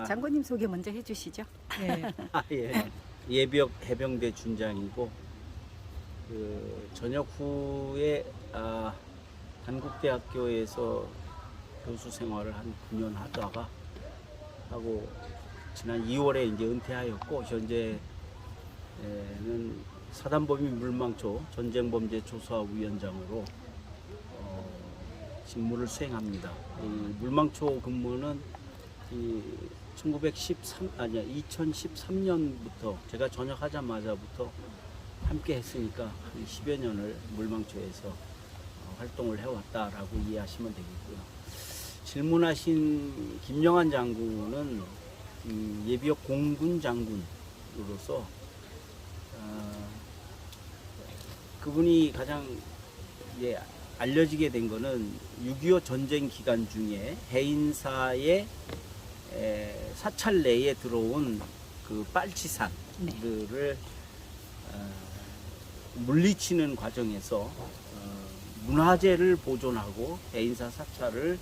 장군님 소개 먼저 해주시죠. 네. 예. 예비역 해병대 준장이고 전역 후에 단국대학교에서 교수 생활을 한 9년 하다가 하고 지난 2월에 이제 은퇴하였고 현재는 사단법인 물망초 전쟁범죄조사위원장으로 직무를 수행합니다. 이 물망초 근무는 2013년부터 제가 전역하자마자부터 함께 했으니까 한 10여 년을 물망초에서 활동을 해왔다라고 이해하시면 되겠고요. 질문하신 김영환 장군은 예비역 공군 장군으로서 그분이 가장 알려지게 된 거는 6.25 전쟁 기간 중에 해인사의 사찰 내에 들어온 그 빨치산들을 물리치는 과정에서 문화재를 보존하고 해인사 사찰을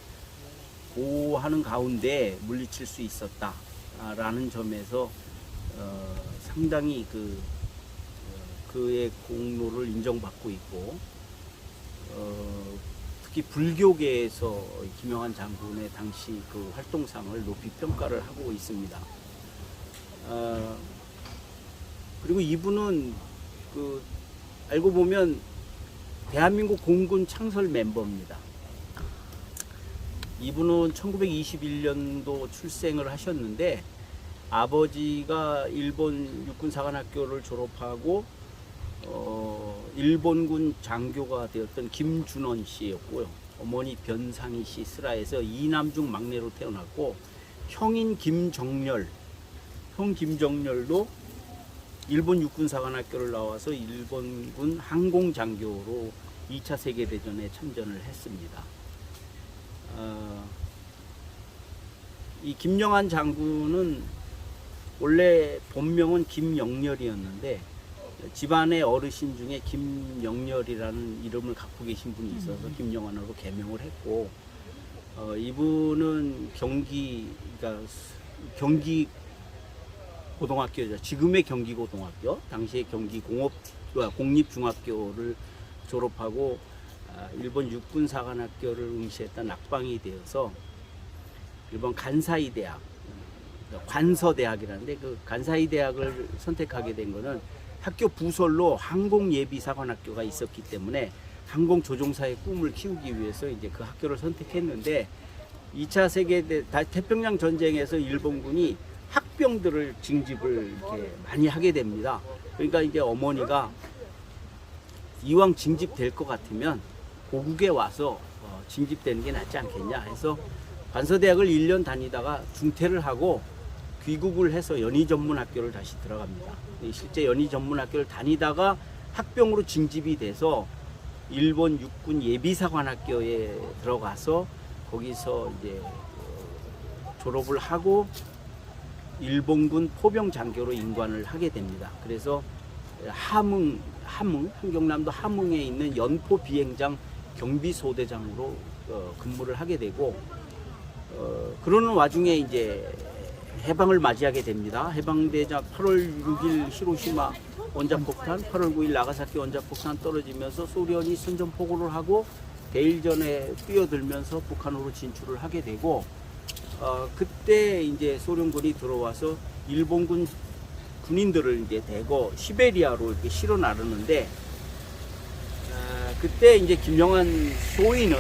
보호하는 가운데 물리칠 수 있었다라는 점에서 상당히 그의 공로를 인정받고 있고 특히 불교계에서 김영환 장군의 당시 그 활동상을 높이 평가를 하고 있습니다. 그리고 이분은 알고 보면 대한민국 공군 창설 멤버입니다. 이분은 1921년도 출생을 하셨는데 아버지가 일본 육군사관학교를 졸업하고 일본군 장교가 되었던 김준원 씨였고요. 어머니 변상희 씨 슬하에서 이남 중 막내로 태어났고 형 김정렬도 일본 육군사관학교를 나와서 일본군 항공장교로 2차 세계대전에 참전을 했습니다. 이 김영환 장군은 원래 본명은 김영렬이었는데 집안의 어르신 중에 김영렬이라는 이름을 갖고 계신 분이 있어서 김영환으로 개명을 했고 이분은 경기 고등학교죠. 지금의 경기고등학교, 당시의 경기 공립중학교를 졸업하고 일본 육군사관학교를 응시했던 낙방이 되어서 일본 간사이 대학, 관서대학이라는데 그 간사이 대학을 선택하게 된 거는 학교 부설로 항공예비사관학교가 있었기 때문에 항공조종사의 꿈을 키우기 위해서 이제 그 학교를 선택했는데 2차 태평양 전쟁에서 일본군이 학병들을 징집을 이렇게 많이 하게 됩니다. 그러니까 이제 어머니가 이왕 징집될 것 같으면 고국에 와서 징집되는 게 낫지 않겠냐 해서 관서대학을 1년 다니다가 중퇴를 하고 귀국을 해서 연희전문학교를 다시 들어갑니다. 실제 연희전문학교를 다니다가 학병으로 징집이 돼서 일본 육군 예비사관학교에 들어가서 거기서 이제 졸업을 하고 일본군 포병 장교로 임관을 하게 됩니다. 그래서 한경남도 함흥에 있는 연포 비행장 경비소대장으로 근무를 하게 되고 그러는 와중에 이제 해방을 맞이하게 됩니다. 해방되자 8월 6일 히로시마 원자폭탄, 8월 9일 나가사키 원자폭탄 떨어지면서 소련이 선전포고를 하고 대일전에 뛰어들면서 북한으로 진출을 하게 되고 그때 이제 소련군이 들어와서 일본군 군인들을 이제 대거 시베리아로 이렇게 실어 나르는데 그때 이제 김영환 소위는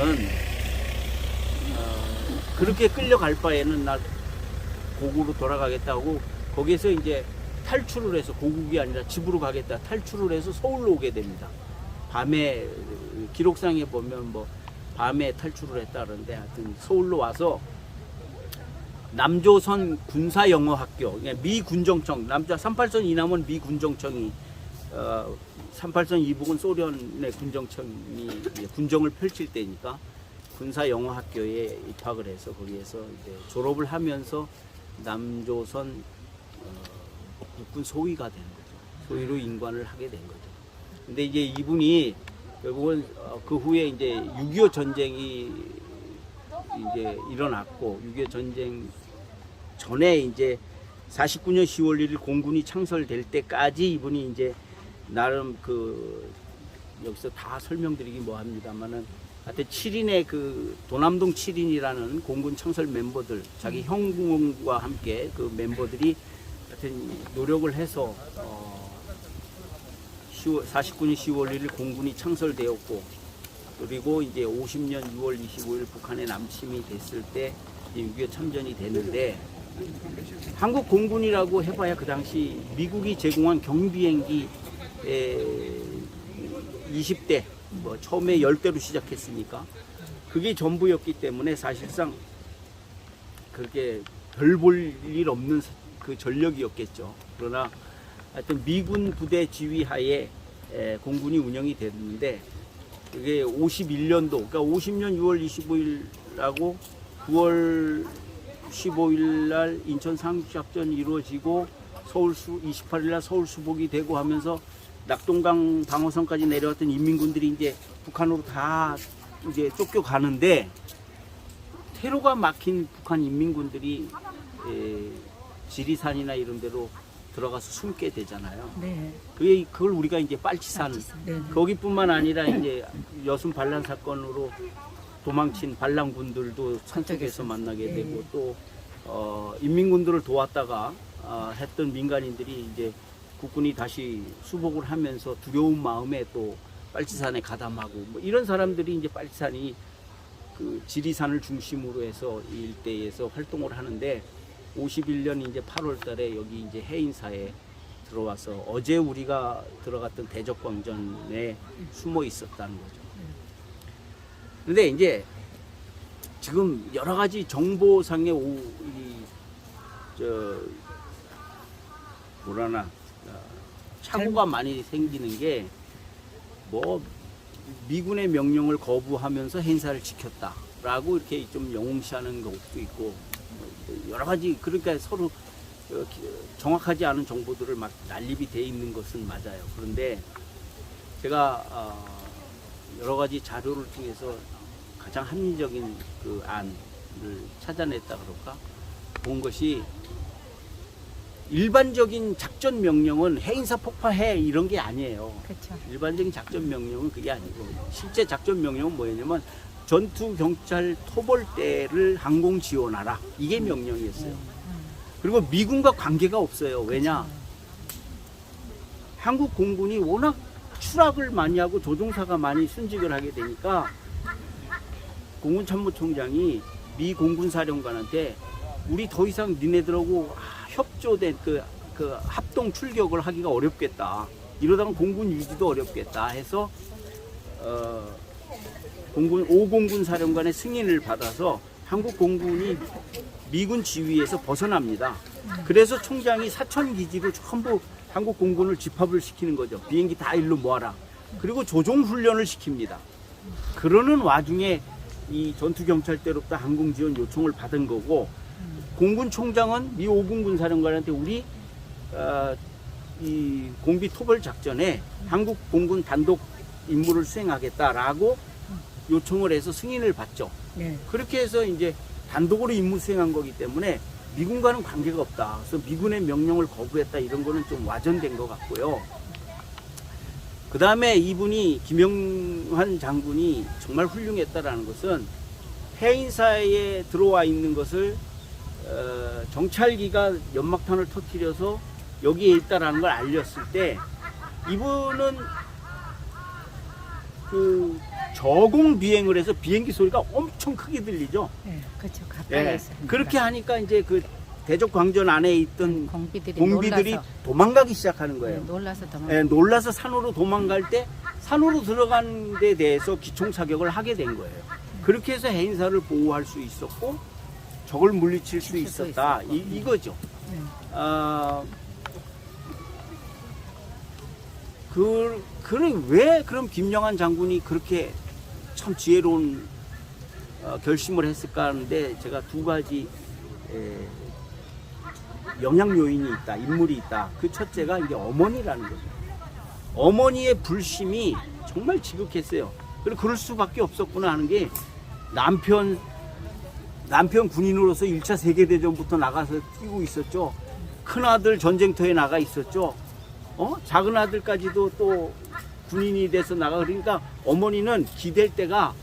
그렇게 끌려갈 바에는 나 고국으로 돌아가겠다고 거기에서 이제 탈출을 해서 고국이 아니라 집으로 가겠다 탈출을 해서 서울로 오게 됩니다. 밤에 기록상에 보면 뭐 밤에 탈출을 했다는데 하여튼 서울로 와서 남조선 군사영어학교, 미 군정청, 38선 이남은 미 군정청이 38선 이북은 소련의 군정청이 군정을 펼칠 때니까 군사영어학교에 입학을 해서 거기에서 이제 졸업을 하면서 남조선 육군 소위가 되는 거죠. 소위로 임관을 하게 된 거죠. 근데 이제 이분이 결국은 그 후에 이제 6.25 전쟁이 이제 일어났고 6.25 전쟁 전에 이제 49년 10월 1일 공군이 창설될 때까지 이분이 이제 나름 그 여기서 다 설명드리기 뭐합니다만은 하여튼 7인의 그 도남동 7인이라는 공군 창설 멤버들 자기 형과 함께 그 멤버들이 하여튼 노력을 해서 49년 10월 1일 공군이 창설되었고 그리고 이제 50년 6월 25일 북한에 남침이 됐을 때 6.25 참전이 되는데 한국 공군이라고 해봐야 그 당시 미국이 제공한 경비행기 20대 뭐 처음에 10대로 시작했으니까 그게 전부였기 때문에 사실상 그렇게 별 볼 일 없는 그 전력이었겠죠. 그러나 하여튼 미군 부대 지휘하에 공군이 운영이 됐는데 그게 51년도 그러니까 50년 6월 25일하고 9월 15일 날 인천 상륙작전이 이루어지고 28일 날 서울 수복이 되고 하면서 낙동강 방어선까지 내려왔던 인민군들이 이제 북한으로 다 이제 쫓겨가는데 테러가 막힌 북한 인민군들이 지리산이나 이런 데로 들어가서 숨게 되잖아요. 네. 그걸 우리가 이제 빨치산 네. 거기뿐만 아니라 이제 여순 반란 사건으로 도망친 반란군들도 산속에서 만나게 네. 되고 또 인민군들을 도왔다가 했던 민간인들이 이제 국군이 다시 수복을 하면서 두려운 마음에 또 빨치산에 가담하고 뭐 이런 사람들이 이제 빨치산이 그 지리산을 중심으로 해서 이 일대에서 활동을 하는데 51년 이제 8월 달에 여기 이제 해인사에 들어와서 어제 우리가 들어갔던 대적광전에 숨어 있었다는 거죠. 근데 이제 지금 여러 가지 정보상의 착오가 많이 생기는 게 뭐 미군의 명령을 거부하면서 해인사를 지켰다라고 이렇게 좀 영웅시하는 것도 있고 여러 가지 그러니까 서로 정확하지 않은 정보들을 막 난립이 돼 있는 것은 맞아요. 그런데 제가 여러 가지 자료를 통해서 가장 합리적인 그 안을 찾아냈다 그럴까 본 것이 일반적인 작전 명령은 해인사 폭파해 이런 게 아니에요. 그렇죠. 일반적인 작전 명령은 그게 아니고 실제 작전 명령은 뭐였냐면 전투 경찰 토벌대를 항공 지원하라 이게 명령이었어요. 그리고 미군과 관계가 없어요. 왜냐? 한국 공군이 워낙 추락을 많이 하고 조종사가 많이 순직을 하게 되니까 공군 참모총장이 미 공군 사령관한테 우리 더 이상 니네들하고 협조된 그 합동 출격을 하기가 어렵겠다. 이러다가 공군 유지도 어렵겠다 해서 오공군 사령관의 승인을 받아서 한국 공군이 미군 지휘에서 벗어납니다. 그래서 총장이 사천 기지로 전부 한국 공군을 집합을 시키는 거죠. 비행기 다 일로 모아라. 그리고 조종 훈련을 시킵니다. 그러는 와중에 이 전투경찰대로부터 항공지원 요청을 받은 거고 공군 총장은 미 5군군 사령관한테 우리 이 공비 토벌 작전에 한국 공군 단독 임무를 수행하겠다라고 요청을 해서 승인을 받죠. 네. 그렇게 해서 이제 단독으로 임무 수행한 거기 때문에 미군과는 관계가 없다. 그래서 미군의 명령을 거부했다 이런 거는 좀 와전된 것 같고요. 그 다음에 이분이 김영환 장군이 정말 훌륭했다라는 것은 해인사에 들어와 있는 것을 정찰기가 연막탄을 터뜨려서 여기에 있다라는 걸 알렸을 때 이분은 그 저공 비행을 해서 비행기 소리가 엄청 크게 들리죠. 네, 그렇죠. 가까이에서. 그렇게 하니까 이제 그 대적 광전 안에 있던 공비들이 공비들이 도망가기 시작하는 거예요. 놀라서 놀라서 산으로 도망갈 때 산으로 들어간 데 대해서 기총 사격을 하게 된 거예요. 그렇게 해서 해인사를 보호할 수 있었고 적을 물리칠 수 있었다. 이거죠. 왜 그럼 김영환 장군이 그렇게 참 지혜로운 결심을 했을까 하는데 제가 두 가지 영향 요인이 있다, 인물이 있다. 그 첫째가 이제 어머니라는 거죠. 어머니의 불심이 정말 지극했어요. 그리고 그럴 수밖에 없었구나 하는 게 남편 남편 군인으로서 1차 세계대전부터 나가서 뛰고 있었죠. 큰아들 전쟁터에 나가 있었죠. 작은 아들까지도 또 군인이 돼서 나가. 그러니까 어머니는 기댈 때가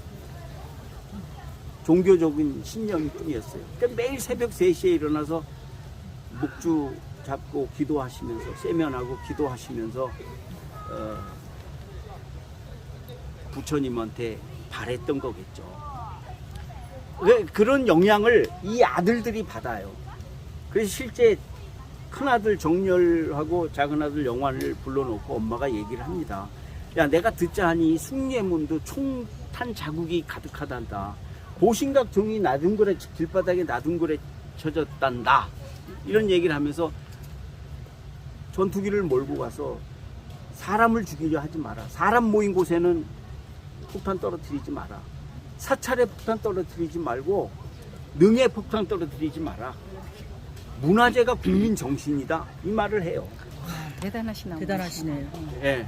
종교적인 신념이 뿐이었어요. 그러니까 매일 새벽 3시에 일어나서 묵주 잡고 기도하시면서, 세면하고 기도하시면서 부처님한테 바랬던 거겠죠. 그런 영향을 이 아들들이 받아요. 그래서 실제 큰아들 정렬하고 작은아들 영환을 불러놓고 엄마가 얘기를 합니다. 야, 내가 듣자 하니 숭례문도 총탄 자국이 가득하단다. 보신각 종이 나둥거래, 길바닥에 나둥거래 쳐졌단다. 이런 얘기를 하면서 전투기를 몰고 가서 사람을 죽이려 하지 마라. 사람 모인 곳에는 폭탄 떨어뜨리지 마라. 사찰에 폭탄 떨어뜨리지 말고 능에 폭탄 떨어뜨리지 마라. 문화재가 국민 정신이다. 이 말을 해요. 대단하시나 대단하시네요. 예.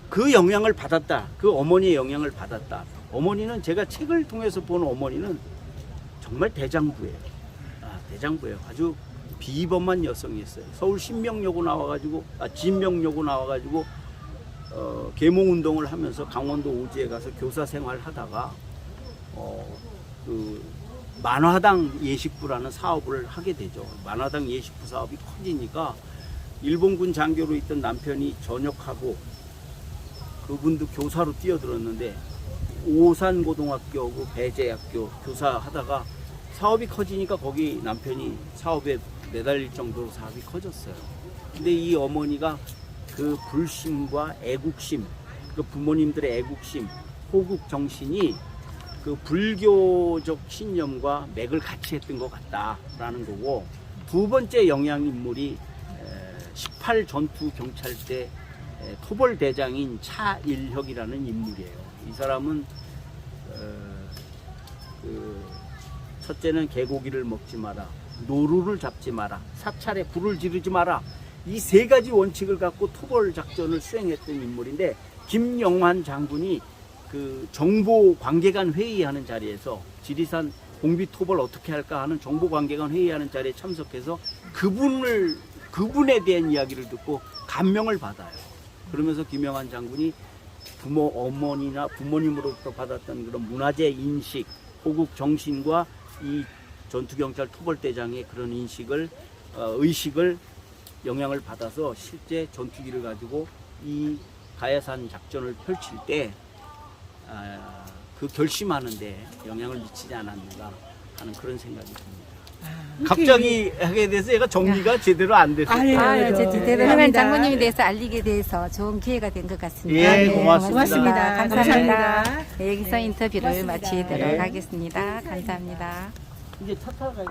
그 영향을 받았다. 그 어머니의 영향을 받았다. 어머니는 제가 책을 통해서 본 어머니는 정말 대장부예요. 대장부예요. 아주 비범한 여성이었어요. 서울 신명여고 나와가지고, 진명여고 나와가지고, 계몽운동을 하면서 강원도 오지에 가서 교사 생활을 하다가, 그, 만화당 예식부라는 사업을 하게 되죠. 만화당 예식부 사업이 커지니까, 일본군 장교로 있던 남편이 전역하고, 그분도 교사로 뛰어들었는데, 오산고등학교하고 배재학교 교사 하다가 사업이 커지니까 거기 남편이 사업에 매달릴 정도로 사업이 커졌어요. 근데 이 어머니가 그 불심과 애국심, 그 부모님들의 애국심, 호국 정신이 그 불교적 신념과 맥을 같이 했던 것 같다라는 거고, 두 번째 영향 인물이 18 전투 경찰대 토벌 대장인 차일혁이라는 인물이에요. 이 사람은 첫째는 개고기를 먹지 마라, 노루를 잡지 마라, 사찰에 불을 지르지 마라. 이 세 가지 원칙을 갖고 토벌 작전을 수행했던 인물인데, 김영환 장군이 그 정보 관계관 회의하는 자리에서 지리산 공비 토벌 어떻게 할까 하는 정보 관계관 회의하는 자리에 참석해서 그분에 대한 이야기를 듣고 감명을 받아요. 그러면서 김영환 장군이 어머니나 부모님으로부터 받았던 그런 문화재 인식, 호국 정신과 이 전투경찰 토벌대장의 그런 의식을 영향을 받아서 실제 전투기를 가지고 이 가야산 작전을 펼칠 때 그 결심하는데 영향을 미치지 않았는가 하는 그런 생각이 듭니다. 갑자기 하게 돼서 얘가 정리가 제대로 안 됐어요. 대단한 장모님에 대해서 알리게 돼서 좋은 기회가 된 것 같습니다. 예, 고맙습니다. 고맙습니다. 감사합니다. 감사합니다. 네, 여기서 인터뷰를 고맙습니다. 마치도록 네. 하겠습니다. 감사합니다. 이제 차 타고 가야